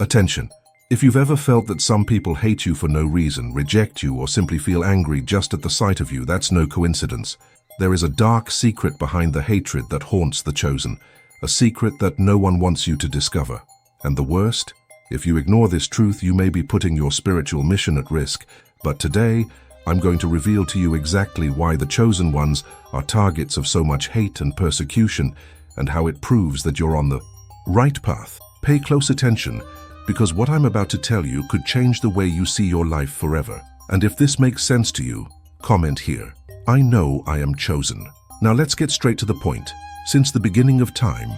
Attention! If you've ever felt that some people hate you for no reason, reject you, or simply feel angry just at the sight of you, that's no coincidence. There is a dark secret behind the hatred that haunts the chosen, a secret that no one wants you to discover. And the worst? If you ignore this truth, you may be putting your spiritual mission at risk. But today, I'm going to reveal to you exactly why the chosen ones are targets of so much hate and persecution, and how it proves that you're on the right path. Pay close attention, because what I'm about to tell you could change the way you see your life forever. And if this makes sense to you, comment here. I know I am chosen. Now let's get straight to the point. Since the beginning of time,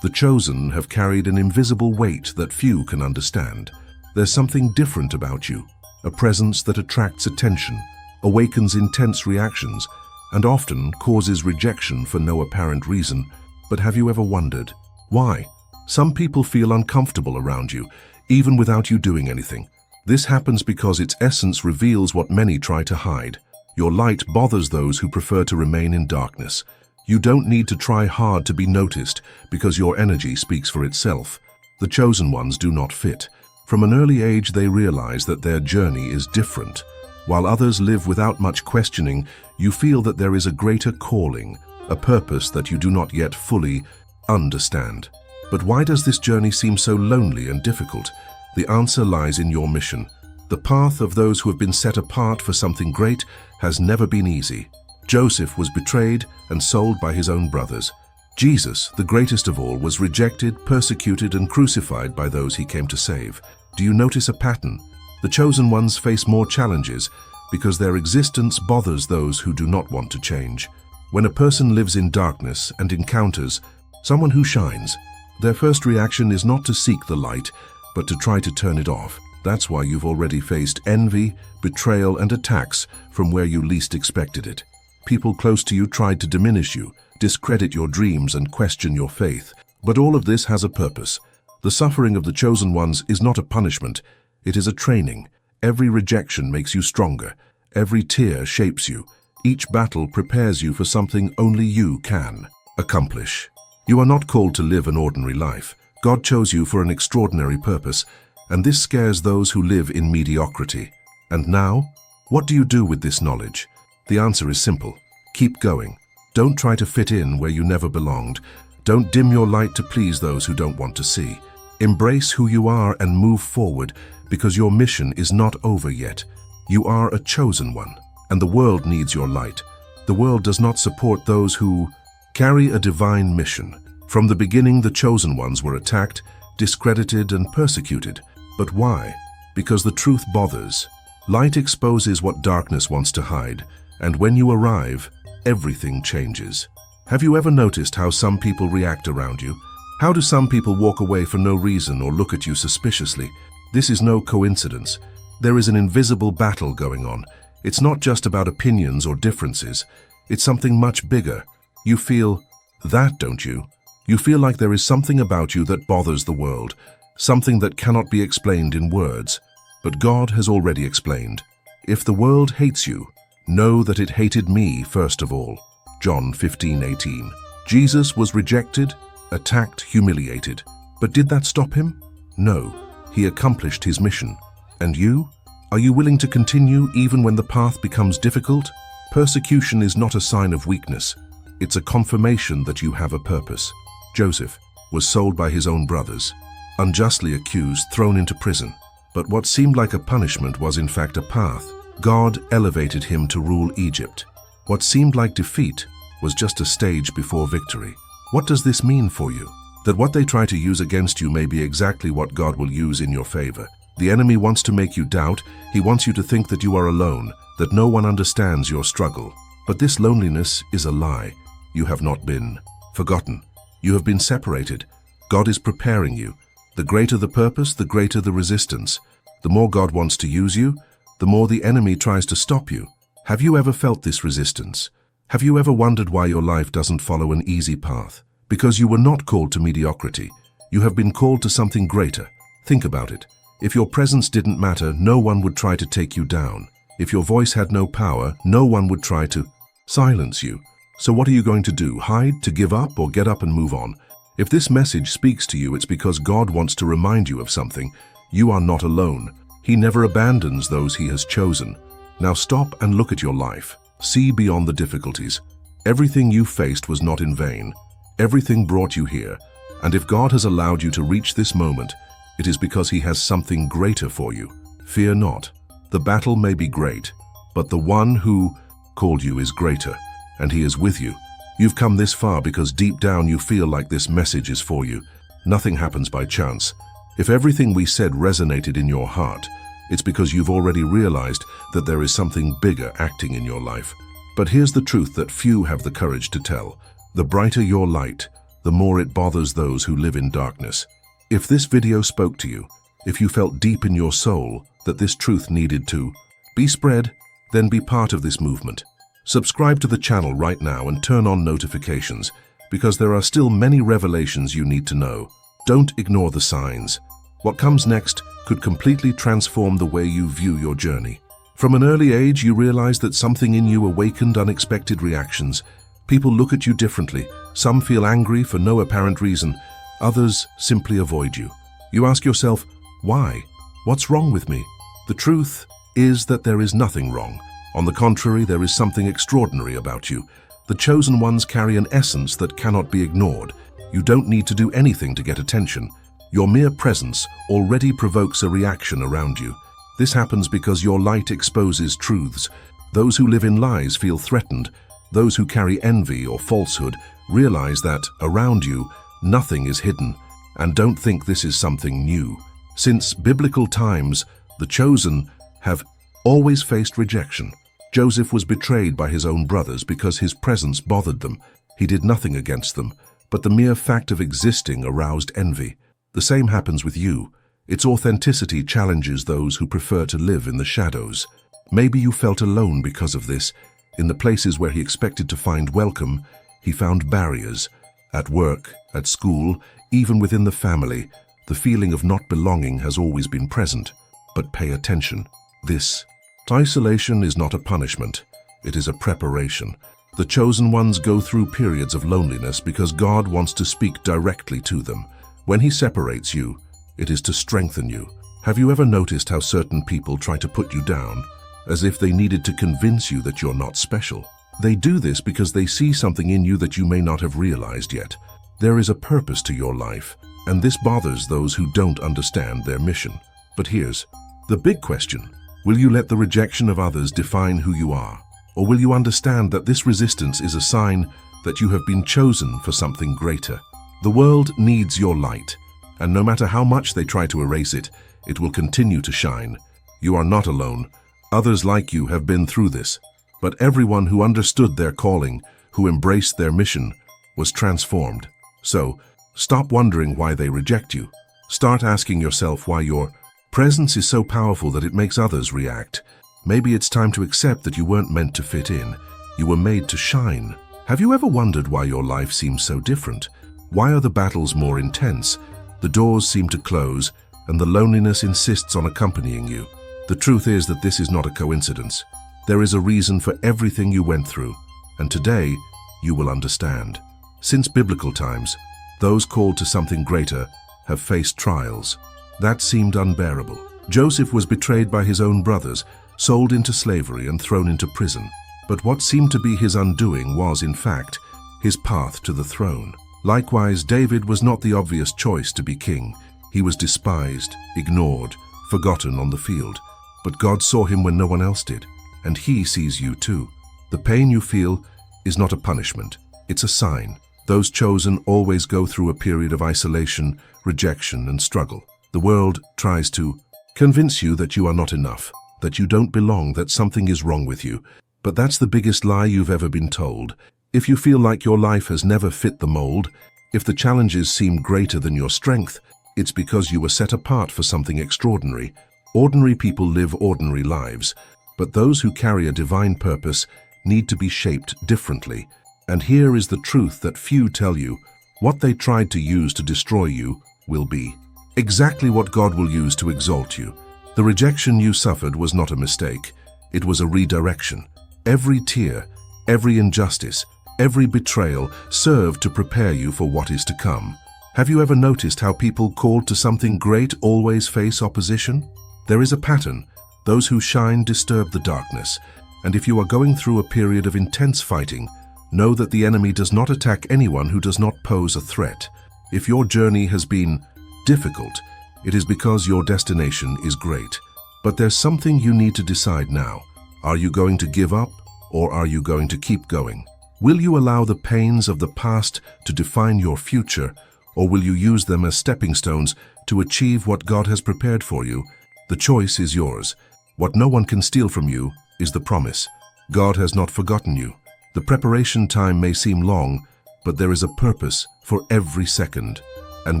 the chosen have carried an invisible weight that few can understand. There's something different about you, a presence that attracts attention, awakens intense reactions, and often causes rejection for no apparent reason. But have you ever wondered why? Some people feel uncomfortable around you, even without you doing anything. This happens because its essence reveals what many try to hide. Your light bothers those who prefer to remain in darkness. You don't need to try hard to be noticed, because your energy speaks for itself. The chosen ones do not fit. From an early age, they realize that their journey is different. While others live without much questioning, you feel that there is a greater calling, a purpose that you do not yet fully understand. But why does this journey seem so lonely and difficult? The answer lies in your mission. The path of those who have been set apart for something great has never been easy. Joseph was betrayed and sold by his own brothers. Jesus, the greatest of all, was rejected, persecuted, and crucified by those he came to save. Do you notice a pattern? The chosen ones face more challenges because their existence bothers those who do not want to change. When a person lives in darkness and encounters someone who shines, their first reaction is not to seek the light, but to try to turn it off. That's why you've already faced envy, betrayal, and attacks from where you least expected it. People close to you tried to diminish you, discredit your dreams, and question your faith. But all of this has a purpose. The suffering of the chosen ones is not a punishment, it is a training. Every rejection makes you stronger. Every tear shapes you. Each battle prepares you for something only you can accomplish. You are not called to live an ordinary life. God chose you for an extraordinary purpose, and this scares those who live in mediocrity. And now, what do you do with this knowledge? The answer is simple. Keep going. Don't try to fit in where you never belonged. Don't dim your light to please those who don't want to see. Embrace who you are and move forward, because your mission is not over yet. You are a chosen one, and the world needs your light. The world does not support those who carry a divine mission. From the beginning, the chosen ones were attacked, discredited, and persecuted. But why? Because the truth bothers. Light exposes what darkness wants to hide, and when you arrive, everything changes. Have you ever noticed how some people react around you? How do some people walk away for no reason or look at you suspiciously? This is no coincidence. There is an invisible battle going on. It's not just about opinions or differences. It's something much bigger. You feel that, don't you? You feel like there is something about you that bothers the world, something that cannot be explained in words. But God has already explained. If the world hates you, know that it hated me first of all. John 15:18. Jesus was rejected, attacked, humiliated. But did that stop him? No, he accomplished his mission. And you? Are you willing to continue even when the path becomes difficult? Persecution is not a sign of weakness. It's a confirmation that you have a purpose. Joseph was sold by his own brothers, unjustly accused, thrown into prison. But what seemed like a punishment was in fact a path. God elevated him to rule Egypt. What seemed like defeat was just a stage before victory. What does this mean for you? That what they try to use against you may be exactly what God will use in your favor. The enemy wants to make you doubt. He wants you to think that you are alone, that no one understands your struggle. But this loneliness is a lie. You have not been forgotten. You have been separated. God is preparing you. The greater the purpose, the greater the resistance. The more God wants to use you, the more the enemy tries to stop you. Have you ever felt this resistance? Have you ever wondered why your life doesn't follow an easy path? Because you were not called to mediocrity. You have been called to something greater. Think about it. If your presence didn't matter, no one would try to take you down. If your voice had no power, no one would try to silence you. So what are you going to do? Hide, to give up, or get up and move on? If this message speaks to you, it's because God wants to remind you of something. You are not alone. He never abandons those he has chosen. Now stop and look at your life. See beyond the difficulties. Everything you faced was not in vain. Everything brought you here. And if God has allowed you to reach this moment, it is because he has something greater for you. Fear not. The battle may be great, but the one who called you is greater, and he is with you. You've come this far because deep down you feel like this message is for you. Nothing happens by chance. If everything we said resonated in your heart, it's because you've already realized that there is something bigger acting in your life. But here's the truth that few have the courage to tell. The brighter your light, the more it bothers those who live in darkness. If this video spoke to you, if you felt deep in your soul that this truth needed to be spread, then be part of this movement. Subscribe to the channel right now and turn on notifications, because there are still many revelations you need to know. Don't ignore the signs. What comes next could completely transform the way you view your journey. From an early age, you realize that something in you awakened unexpected reactions. People look at you differently. Some feel angry for no apparent reason. Others simply avoid you. You ask yourself, why? What's wrong with me? The truth is that there is nothing wrong. On the contrary, there is something extraordinary about you. The chosen ones carry an essence that cannot be ignored. You don't need to do anything to get attention. Your mere presence already provokes a reaction around you. This happens because your light exposes truths. Those who live in lies feel threatened. Those who carry envy or falsehood realize that, around you, nothing is hidden, and don't think this is something new. Since biblical times, the chosen have always faced rejection. Joseph was betrayed by his own brothers because his presence bothered them. He did nothing against them, but the mere fact of existing aroused envy. The same happens with you. Its authenticity challenges those who prefer to live in the shadows. Maybe you felt alone because of this. In the places where he expected to find welcome, he found barriers. At work, at school, even within the family, the feeling of not belonging has always been present. But pay attention. This isolation is not a punishment. It is a preparation. The chosen ones go through periods of loneliness because God wants to speak directly to them. When he separates you, it is to strengthen you. Have you ever noticed how certain people try to put you down, as if they needed to convince you that you're not special? They do this because they see something in you that you may not have realized yet. There is a purpose to your life, and this bothers those who don't understand their mission. But here's the big question. Will you let the rejection of others define who you are? Or will you understand that this resistance is a sign that you have been chosen for something greater? The world needs your light, and no matter how much they try to erase it, it will continue to shine. You are not alone. Others like you have been through this. But everyone who understood their calling, who embraced their mission, was transformed. So, stop wondering why they reject you. Start asking yourself why your presence is so powerful that it makes others react. Maybe it's time to accept that you weren't meant to fit in. You were made to shine. Have you ever wondered why your life seems so different? Why are the battles more intense? The doors seem to close, and the loneliness insists on accompanying you. The truth is that this is not a coincidence. There is a reason for everything you went through, and today you will understand. Since biblical times, those called to something greater have faced trials that seemed unbearable. Joseph was betrayed by his own brothers, sold into slavery and thrown into prison. But what seemed to be his undoing was, in fact, his path to the throne. Likewise, David was not the obvious choice to be king. He was despised, ignored, forgotten on the field. But God saw him when no one else did, and he sees you too. The pain you feel is not a punishment, it's a sign. Those chosen always go through a period of isolation, rejection, and struggle. The world tries to convince you that you are not enough, that you don't belong, that something is wrong with you. But that's the biggest lie you've ever been told. If you feel like your life has never fit the mold, if the challenges seem greater than your strength, it's because you were set apart for something extraordinary. Ordinary people live ordinary lives, but those who carry a divine purpose need to be shaped differently. And here is the truth that few tell you. What they tried to use to destroy you will be exactly what God will use to exalt you. The rejection you suffered was not a mistake. It was a redirection. Every tear, every injustice, every betrayal served to prepare you for what is to come. Have you ever noticed how people called to something great always face opposition? There is a pattern. Those who shine disturb the darkness. And if you are going through a period of intense fighting, know that the enemy does not attack anyone who does not pose a threat. If your journey has been difficult, it is because your destination is great. But there's something you need to decide now. Are you going to give up, or are you going to keep going? Will you allow the pains of the past to define your future, or will you use them as stepping stones to achieve what God has prepared for you? The choice is yours. What no one can steal from you is the promise. God has not forgotten you. The preparation time may seem long, but there is a purpose for every second. And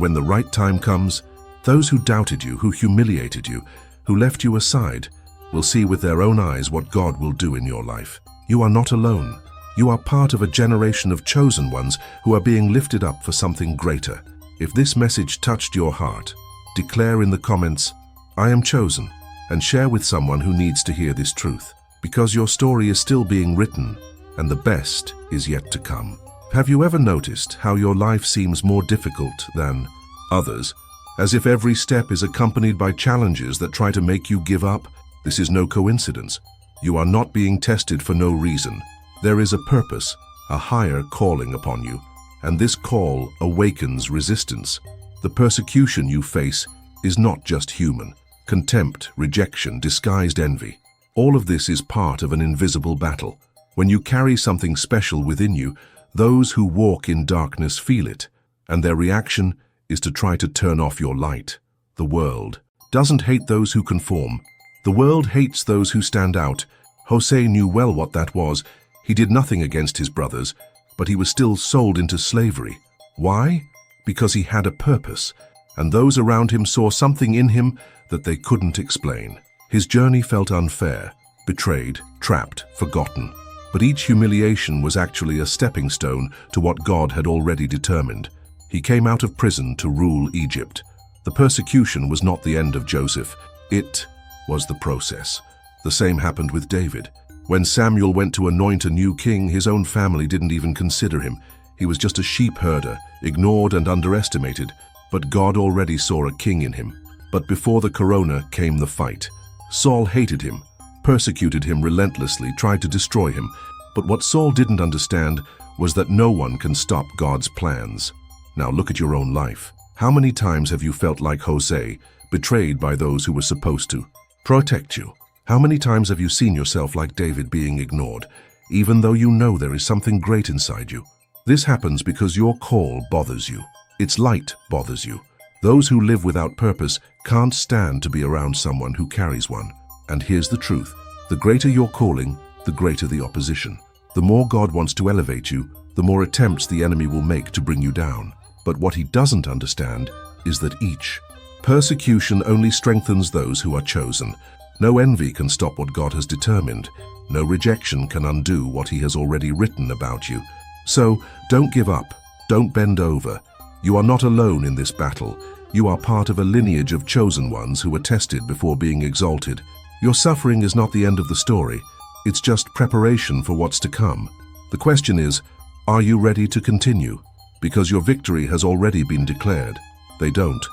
when the right time comes, those who doubted you, who humiliated you, who left you aside, will see with their own eyes what God will do in your life. You are not alone. You are part of a generation of chosen ones who are being lifted up for something greater. If this message touched your heart, declare in the comments, "I am chosen," and share with someone who needs to hear this truth. Because your story is still being written, and the best is yet to come. Have you ever noticed how your life seems more difficult than others? As if every step is accompanied by challenges that try to make you give up? This is no coincidence. You are not being tested for no reason. There is a purpose, a higher calling upon you, and this call awakens resistance. The persecution you face is not just human. Contempt, rejection, disguised envy. All of this is part of an invisible battle. When you carry something special within you, those who walk in darkness feel it, and their reaction is to try to turn off your light. The world doesn't hate those who conform. The world hates those who stand out. Jose knew well what that was. He did nothing against his brothers, but he was still sold into slavery. Why? Because he had a purpose, and those around him saw something in him that they couldn't explain. His journey felt unfair, betrayed, trapped, forgotten. But each humiliation was actually a stepping stone to what God had already determined. He came out of prison to rule Egypt. The persecution was not the end of Joseph. It was the process. The same happened with David. When Samuel went to anoint a new king, his own family didn't even consider him. He was just a sheep herder, ignored and underestimated. But God already saw a king in him. But before the corona came the fight. Saul hated him, persecuted him relentlessly, tried to destroy him. But what Saul didn't understand was that no one can stop God's plans. Now look at your own life. How many times have you felt like Jose, betrayed by those who were supposed to protect you? How many times have you seen yourself like David being ignored, even though you know there is something great inside you? This happens because your call bothers you. Its light bothers you. Those who live without purpose can't stand to be around someone who carries one. And here's the truth. The greater your calling, the greater the opposition. The more God wants to elevate you, the more attempts the enemy will make to bring you down. But what he doesn't understand is that each persecution only strengthens those who are chosen. No envy can stop what God has determined. No rejection can undo what he has already written about you. So don't give up. Don't bend over. You are not alone in this battle. You are part of a lineage of chosen ones who were tested before being exalted. Your suffering is not the end of the story. It's just preparation for what's to come. The question is, are you ready to continue? Because your victory has already been declared. They don't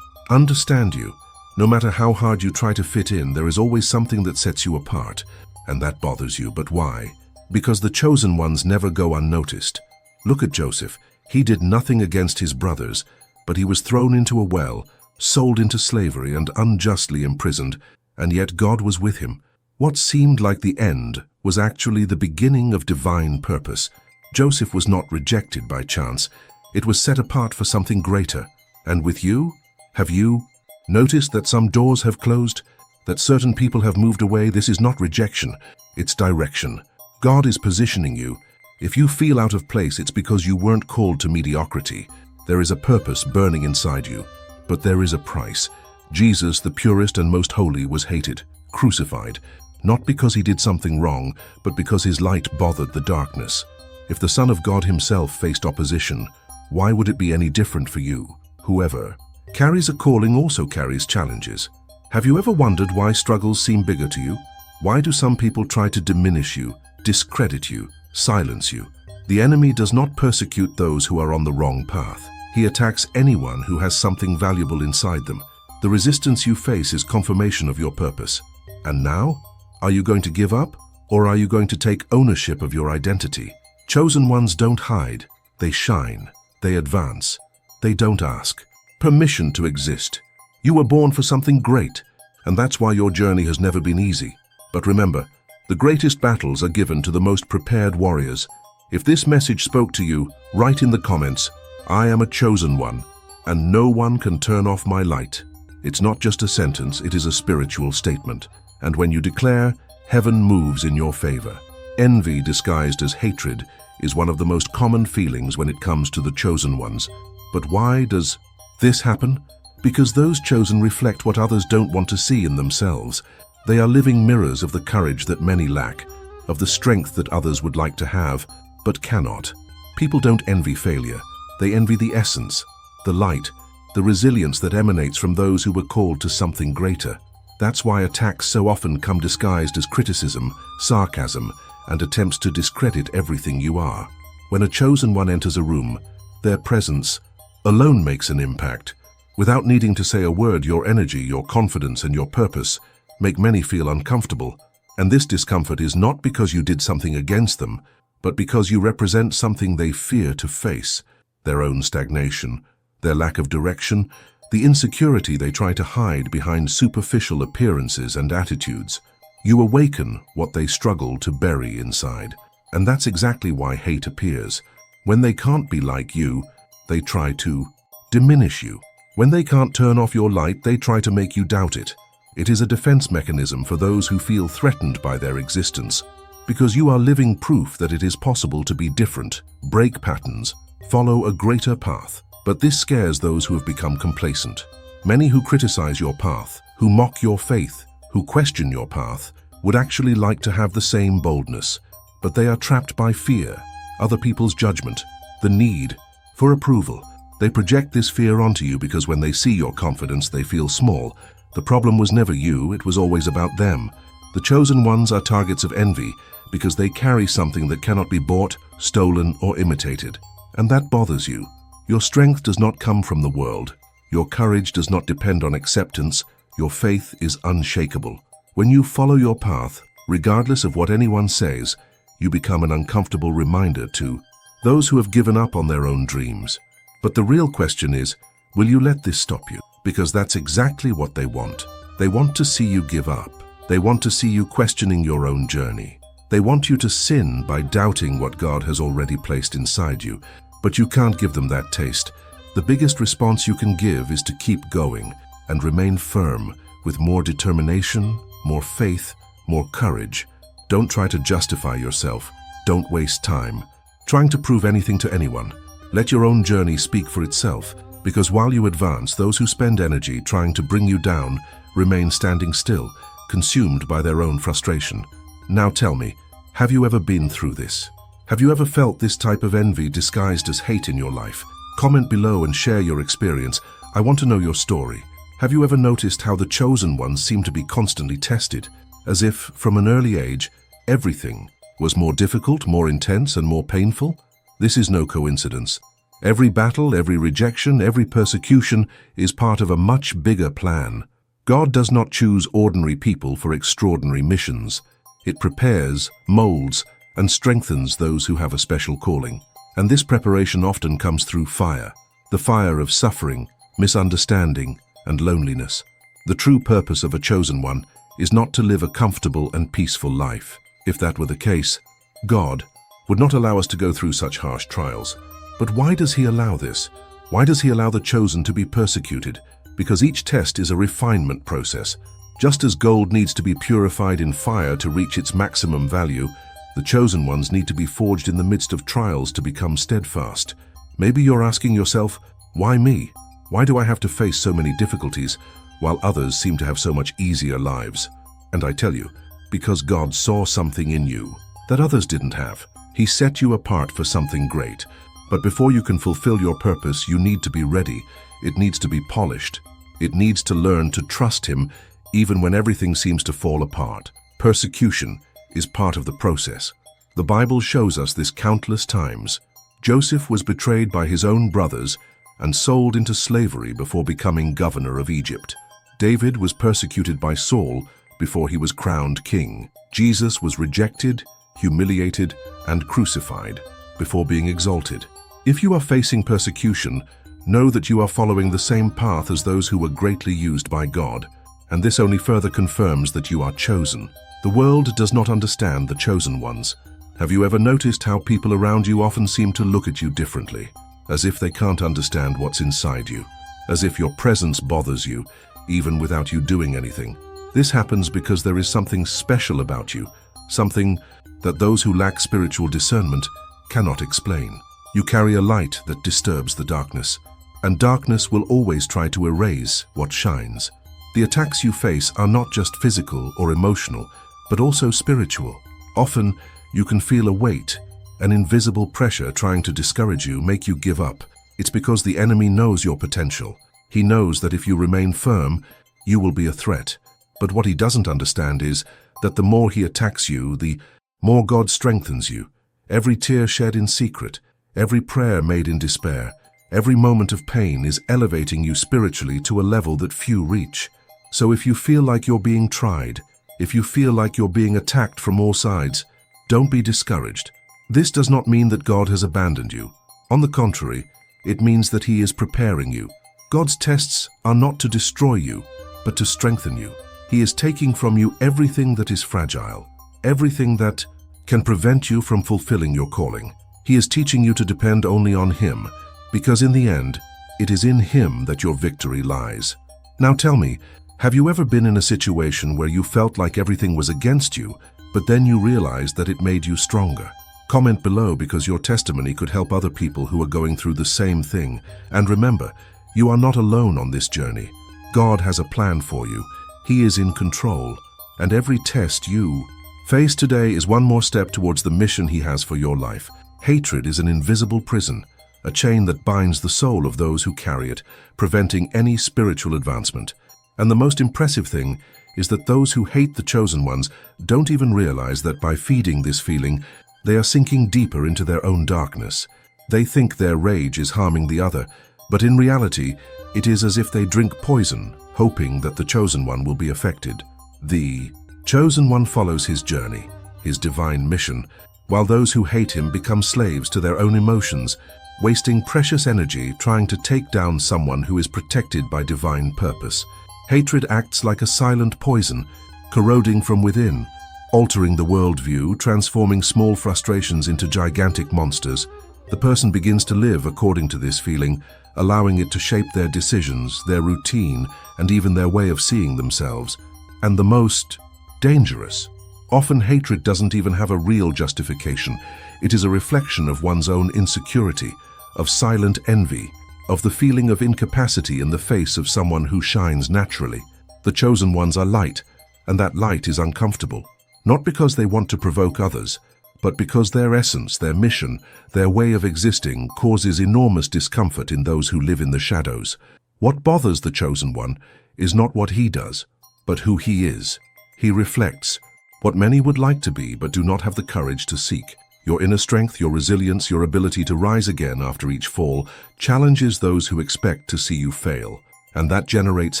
understand you. No matter how hard you try to fit in, there is always something that sets you apart. And that bothers you. But why? Because the chosen ones never go unnoticed. Look at Joseph. He did nothing against his brothers, but he was thrown into a well, sold into slavery and unjustly imprisoned, and yet God was with him. What seemed like the end was actually the beginning of divine purpose. Joseph was not rejected by chance. It was set apart for something greater. And with you, have you noticed that some doors have closed, that certain people have moved away? This is not rejection, it's direction. God is positioning you. If you feel out of place, it's because you weren't called to mediocrity. There is a purpose burning inside you, but there is a price. Jesus, the purest and most holy, was hated, crucified, not because he did something wrong, but because his light bothered the darkness. If the Son of God himself faced opposition, why would it be any different for you? Whoever carries a calling also carries challenges. Have you ever wondered why struggles seem bigger to you? Why do some people try to diminish you, discredit you, silence you? The enemy does not persecute those who are on the wrong path. He attacks anyone who has something valuable inside them. The resistance you face is confirmation of your purpose. And now, are you going to give up, or are you going to take ownership of your identity? Chosen ones don't hide. They shine. They advance. They don't ask permission to exist. You were born for something great, and that's why your journey has never been easy. But remember, the greatest battles are given to the most prepared warriors. If this message spoke to you, write in the comments, "I am a chosen one, and no one can turn off my light." It's not just a sentence, it is a spiritual statement. And when you declare, heaven moves in your favor. Envy disguised as hatred is one of the most common feelings when it comes to the chosen ones. But why does this happen? Because those chosen reflect what others don't want to see in themselves. They are living mirrors of the courage that many lack, of the strength that others would like to have, but cannot. People don't envy failure. They envy the essence, the light, the resilience that emanates from those who were called to something greater. That's why attacks so often come disguised as criticism, sarcasm, and attempts to discredit everything you are. When a chosen one enters a room, their presence alone makes an impact. Without needing to say a word, your energy, your confidence, and your purpose make many feel uncomfortable. And this discomfort is not because you did something against them, but because you represent something they fear to face: their own stagnation, their lack of direction, the insecurity they try to hide behind superficial appearances and attitudes. You awaken what they struggle to bury inside. And that's exactly why hate appears. When they can't be like you, they try to diminish you. When they can't turn off your light, they try to make you doubt it. It is a defense mechanism for those who feel threatened by their existence, because you are living proof that it is possible to be different, break patterns, follow a greater path. But this scares those who have become complacent. Many who criticize your path, who mock your faith, who question your path, would actually like to have the same boldness, but they are trapped by fear, other people's judgment, the need for approval. They project this fear onto you because when they see your confidence, they feel small. The problem was never you, it was always about them. The chosen ones are targets of envy because they carry something that cannot be bought, stolen, or imitated. And that bothers you. Your strength does not come from the world. Your courage does not depend on acceptance. Your faith is unshakable. When you follow your path, regardless of what anyone says, you become an uncomfortable reminder to those who have given up on their own dreams. But the real question is, will you let this stop you? Because that's exactly what they want. They want to see you give up. They want to see you questioning your own journey. They want you to sin by doubting what God has already placed inside you. But you can't give them that taste. The biggest response you can give is to keep going and remain firm with more determination, more faith, more courage. Don't try to justify yourself. Don't waste time trying to prove anything to anyone. Let your own journey speak for itself, because while you advance, those who spend energy trying to bring you down remain standing still, consumed by their own frustration. Now tell me, have you ever been through this? Have you ever felt this type of envy disguised as hate in your life? Comment below and share your experience. I want to know your story. Have you ever noticed how the chosen ones seem to be constantly tested, as if, from an early age, everything was more difficult, more intense, and more painful? This is no coincidence. Every battle, every rejection, every persecution is part of a much bigger plan. God does not choose ordinary people for extraordinary missions. It prepares, molds, and strengthens those who have a special calling. And this preparation often comes through fire, the fire of suffering, misunderstanding, and loneliness. The true purpose of a chosen one is not to live a comfortable and peaceful life. If that were the case, God would not allow us to go through such harsh trials. But why does He allow this? Why does He allow the chosen to be persecuted? Because each test is a refinement process. Just as gold needs to be purified in fire to reach its maximum value, the chosen ones need to be forged in the midst of trials to become steadfast. Maybe you're asking yourself, why me? Why do I have to face so many difficulties while others seem to have so much easier lives? And I tell you, because God saw something in you that others didn't have. He set you apart for something great. But before you can fulfill your purpose, you need to be ready. It needs to be polished. It needs to learn to trust Him even when everything seems to fall apart. Persecution is part of the process. The Bible shows us this countless times. Joseph was betrayed by his own brothers and sold into slavery before becoming governor of Egypt. David was persecuted by Saul before he was crowned king. Jesus was rejected, humiliated, and crucified before being exalted. If you are facing persecution, know that you are following the same path as those who were greatly used by God, and this only further confirms that you are chosen. The world does not understand the chosen ones. Have you ever noticed how people around you often seem to look at you differently, as if they can't understand what's inside you, as if your presence bothers you, even without you doing anything? This happens because there is something special about you, something that those who lack spiritual discernment cannot explain. You carry a light that disturbs the darkness, and darkness will always try to erase what shines. The attacks you face are not just physical or emotional, but also spiritual. Often, you can feel a weight, an invisible pressure trying to discourage you, make you give up. It's because the enemy knows your potential. He knows that if you remain firm, you will be a threat. But what he doesn't understand is that the more he attacks you, the more God strengthens you. Every tear shed in secret, every prayer made in despair, every moment of pain is elevating you spiritually to a level that few reach. So if you feel like you're being tried, if you feel like you're being attacked from all sides, don't be discouraged. This does not mean that God has abandoned you. On the contrary, it means that He is preparing you. God's tests are not to destroy you, but to strengthen you. He is taking from you everything that is fragile, everything that can prevent you from fulfilling your calling. He is teaching you to depend only on Him, because in the end, it is in Him that your victory lies. Now tell me, have you ever been in a situation where you felt like everything was against you, but then you realized that it made you stronger? Comment below, because your testimony could help other people who are going through the same thing. And remember, you are not alone on this journey. God has a plan for you. He is in control, and every test you face today is one more step towards the mission He has for your life. Hatred is an invisible prison, a chain that binds the soul of those who carry it, preventing any spiritual advancement. And the most impressive thing is that those who hate the chosen ones don't even realize that by feeding this feeling, they are sinking deeper into their own darkness. They think their rage is harming the other, but in reality, it is as if they drink poison, hoping that the chosen one will be affected. The chosen one follows his journey, his divine mission, while those who hate him become slaves to their own emotions, wasting precious energy trying to take down someone who is protected by divine purpose. Hatred acts like a silent poison, corroding from within, altering the worldview, transforming small frustrations into gigantic monsters. The person begins to live according to this feeling, allowing it to shape their decisions, their routine, and even their way of seeing themselves. And the most dangerous, often hatred doesn't even have a real justification. It is a reflection of one's own insecurity, of silent envy, of the feeling of incapacity in the face of someone who shines naturally. The chosen ones are light, and that light is uncomfortable, not because they want to provoke others, but because their essence, their mission, their way of existing causes enormous discomfort in those who live in the shadows. What bothers the chosen one is not what he does, but who he is. He reflects what many would like to be but do not have the courage to seek. Your inner strength, your resilience, your ability to rise again after each fall challenges those who expect to see you fail. And that generates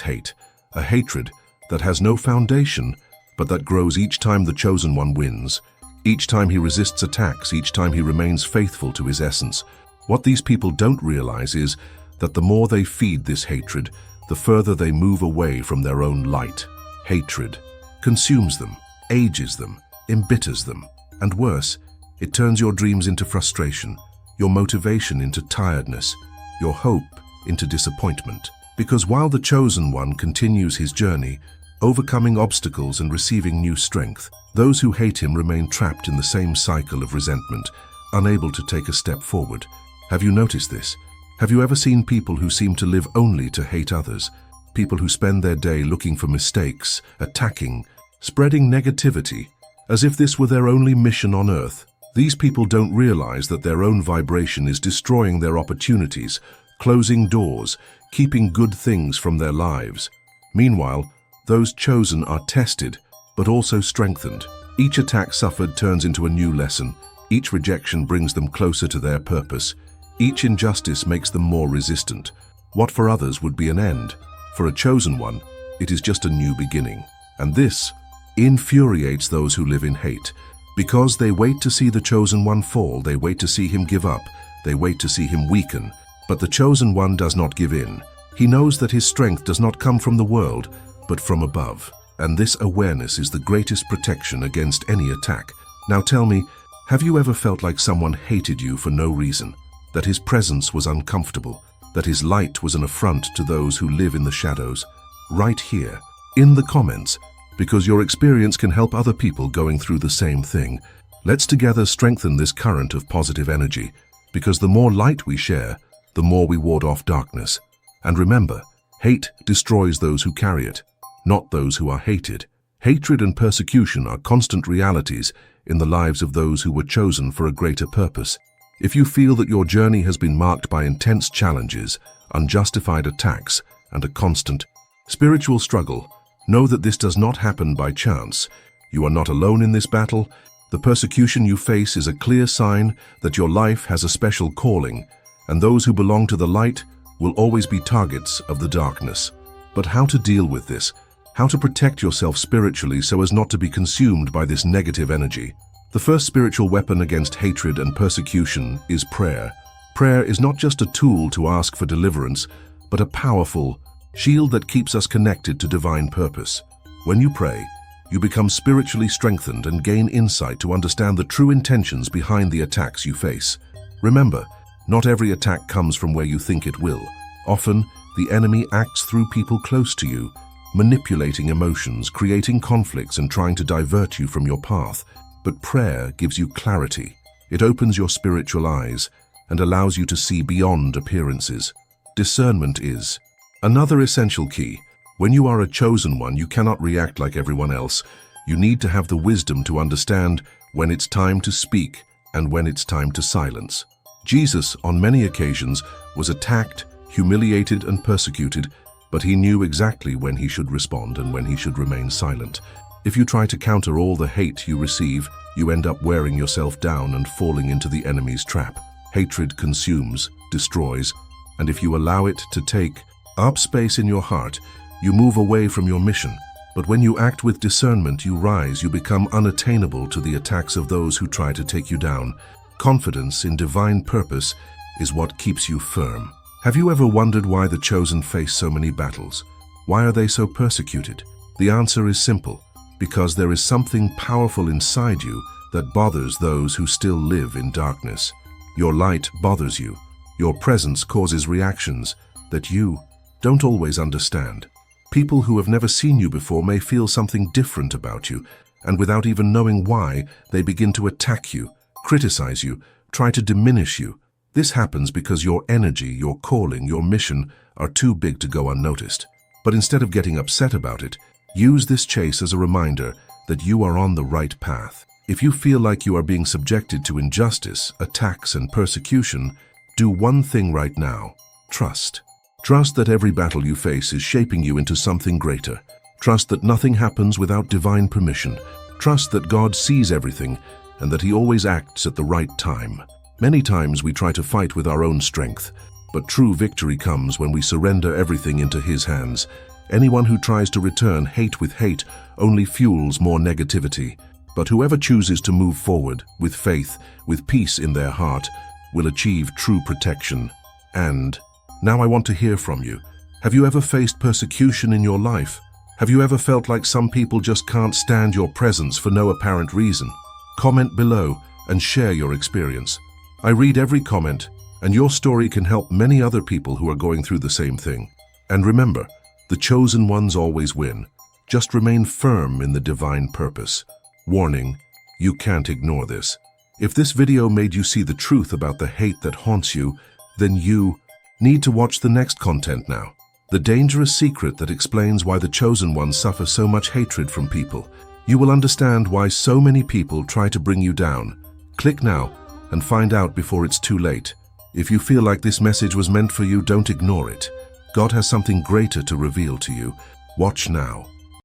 hate, a hatred that has no foundation, but that grows each time the chosen one wins, each time he resists attacks, each time he remains faithful to his essence. What these people don't realize is that the more they feed this hatred, the further they move away from their own light. Hatred consumes them, ages them, embitters them, and worse, it turns your dreams into frustration, your motivation into tiredness, your hope into disappointment. Because while the chosen one continues his journey, overcoming obstacles and receiving new strength, those who hate him remain trapped in the same cycle of resentment, unable to take a step forward. Have you noticed this? Have you ever seen people who seem to live only to hate others? People who spend their day looking for mistakes, attacking, spreading negativity, as if this were their only mission on earth. These people don't realize that their own vibration is destroying their opportunities, closing doors, keeping good things from their lives. Meanwhile, those chosen are tested, but also strengthened. Each attack suffered turns into a new lesson. Each rejection brings them closer to their purpose. Each injustice makes them more resistant. What for others would be an end, for a chosen one, it is just a new beginning. And this infuriates those who live in hate, because they wait to see the chosen one fall, they wait to see him give up, they wait to see him weaken. But the chosen one does not give in. He knows that his strength does not come from the world, but from above. And this awareness is the greatest protection against any attack. Now tell me, have you ever felt like someone hated you for no reason? That his presence was uncomfortable? That his light was an affront to those who live in the shadows? Right here, in the comments, because your experience can help other people going through the same thing. Let's together strengthen this current of positive energy, because the more light we share, the more we ward off darkness. And remember, hate destroys those who carry it, not those who are hated. Hatred and persecution are constant realities in the lives of those who were chosen for a greater purpose. If you feel that your journey has been marked by intense challenges, unjustified attacks, and a constant spiritual struggle, know that this does not happen by chance. You are not alone in this battle. The persecution you face is a clear sign that your life has a special calling, and those who belong to the light will always be targets of the darkness. But how to deal with this? How to protect yourself spiritually so as not to be consumed by this negative energy? The first spiritual weapon against hatred and persecution is prayer. Prayer is not just a tool to ask for deliverance, but a powerful shield that keeps us connected to divine purpose. When you pray, you become spiritually strengthened and gain insight to understand the true intentions behind the attacks you face. Remember, not every attack comes from where you think it will. Often, the enemy acts through people close to you, manipulating emotions, creating conflicts, and trying to divert you from your path. But prayer gives you clarity. It opens your spiritual eyes and allows you to see beyond appearances. Discernment is another essential key. When you are a chosen one, you cannot react like everyone else. You need to have the wisdom to understand when it's time to speak and when it's time to silence. Jesus, on many occasions, was attacked, humiliated, and persecuted, but he knew exactly when he should respond and when he should remain silent. If you try to counter all the hate you receive, you end up wearing yourself down and falling into the enemy's trap. Hatred consumes, destroys, and if you allow it to take up space in your heart, you move away from your mission. But when you act with discernment, you rise, you become unattainable to the attacks of those who try to take you down. Confidence in divine purpose is what keeps you firm. Have you ever wondered why the chosen face so many battles? Why are they so persecuted? The answer is simple. Because there is something powerful inside you that bothers those who still live in darkness. Your light bothers you. Your presence causes reactions that you don't always understand. People who have never seen you before may feel something different about you, and without even knowing why, they begin to attack you, criticize you, try to diminish you. This happens because your energy, your calling, your mission are too big to go unnoticed. But instead of getting upset about it, use this chase as a reminder that you are on the right path. If you feel like you are being subjected to injustice, attacks, and persecution, do one thing right now: trust. Trust that every battle you face is shaping you into something greater. Trust that nothing happens without divine permission. Trust that God sees everything and that He always acts at the right time. Many times we try to fight with our own strength, but true victory comes when we surrender everything into His hands. Anyone who tries to return hate with hate only fuels more negativity. But whoever chooses to move forward with faith, with peace in their heart, will achieve true protection. And now I want to hear from you. Have you ever faced persecution in your life? Have you ever felt like some people just can't stand your presence for no apparent reason? Comment below and share your experience. I read every comment, and your story can help many other people who are going through the same thing. And remember, the chosen ones always win. Just remain firm in the divine purpose. Warning, you can't ignore this. If this video made you see the truth about the hate that haunts you, then you need to watch the next content now. The dangerous secret that explains why the chosen ones suffer so much hatred from people. You will understand why so many people try to bring you down. Click now and find out before it's too late. If you feel like this message was meant for you, don't ignore it. God has something greater to reveal to you. Watch now.